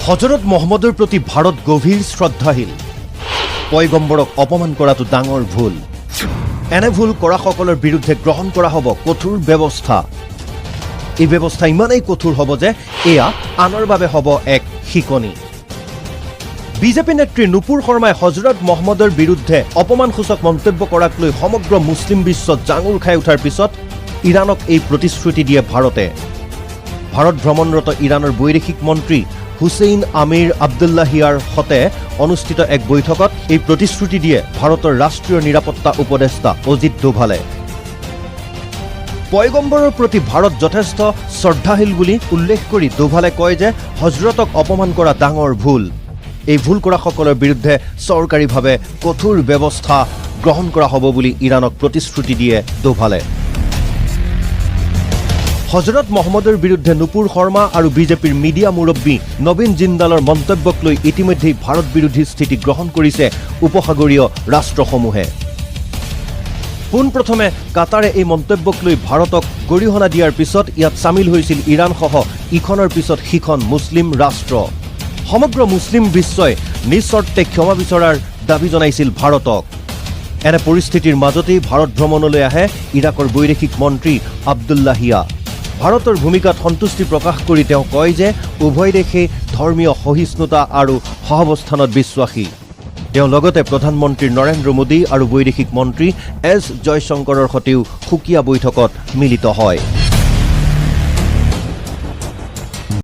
হজৰত মহম্মদৰ প্ৰতি ভাৰত গভীৰ শ্ৰদ্ধাশীল। পয়গম্বৰক অপমান কৰাটো ডাঙৰ ভুল। এনে ভুল কৰাসকলৰ বিৰুদ্ধে গ্ৰহণ কৰা হ'ব কঠোৰ ব্যৱস্থা। এই ব্যৱস্থা ইমানেই কঠোৰ হ'ব যে এয়া আনৰ বাবে হ'ব এক শিকনি। বিজেপি নেত্ৰী নুপুৰ শৰ্মাই হজৰত মহম্মদৰ বিৰুদ্ধে অপমানসূচক মন্তব্য কৰাক লৈ সমগ্ৰ মুছলিম বিশ্বত জাঙুৰ খাই উঠাৰ পিছত ইৰাণক এই প্ৰতিশ্ৰুতি দিয়ে ভাৰতে। ভাৰত ভ্ৰমণৰত ইৰাণৰ বৈদেশিক মন্ত্ৰী হুছেইন আমিৰ আব্দুল্লাহিয়াৰ সতে অনুষ্ঠিত এক বৈঠকত এই প্ৰতিশ্ৰুতি দিয়ে ভাৰতৰ ৰাষ্ট্ৰীয় নিৰাপত্তা উপদেষ্টা অজিত ডোভালে। পয়গম্বৰৰ প্ৰতি ভাৰত যথেষ্ট শ্ৰদ্ধাশীল বুলি উল্লেখ কৰি ডোভালে কয় যে হজৰতক অপমান কৰা ডাঙৰ ভুল। এই ভুল কৰাসকলৰ বিৰুদ্ধে চৰকাৰীভাৱে কঠোৰ ব্যৱস্থা গ্ৰহণ কৰা হ'ব বুলি ইৰাণক প্ৰতিশ্ৰুতি দিয়ে ডোভালে। হজৰত মহম্মদৰ বিৰুদ্ধে নুপুৰ শৰ্মা আৰু বিজেপিৰ মিডিয়া মুৰব্বী নবীন জিন্দালৰ মন্তব্যক লৈ ইতিমধ্যেই ভাৰত বিৰোধী স্থিতি গ্ৰহণ কৰিছে উপসাগৰীয় ৰাষ্ট্ৰসমূহে। পোনপ্ৰথমে কাটাৰে এই মন্তব্যক লৈ ভাৰতক গৰিহণা দিয়াৰ পিছত ইয়াত চামিল হৈছিল ইৰাণসহ ইখনৰ পিছত সিখন মুছলিম ৰাষ্ট্ৰ। সমগ্ৰ মুছলিম বিশ্বই নিস্বাৰ্থে ক্ষমা বিচৰাৰ দাবী জনাইছিল ভাৰতক। এনে পৰিস্থিতিৰ মাজতেই ভাৰত ভ্ৰমণলৈ আহে ইৰাকৰ বৈদেশিক মন্ত্ৰী আব্দুল্লাহিয়া। ভাৰতৰ ভূমিকাত সন্তুষ্টি প্ৰকাশ কৰি তেওঁ কয় যে উভয় দেশে ধৰ্মীয় সহিষ্ণুতা আৰু সহাৱস্থানত বিশ্বাসী। তেওঁ লগতে প্ৰধানমন্ত্ৰী নৰেন্দ্ৰ মোদী আৰু বৈদেশিক মন্ত্ৰী এছ জয়শংকৰৰ সৈতেও সুকীয়া বৈঠকত মিলিত হয়।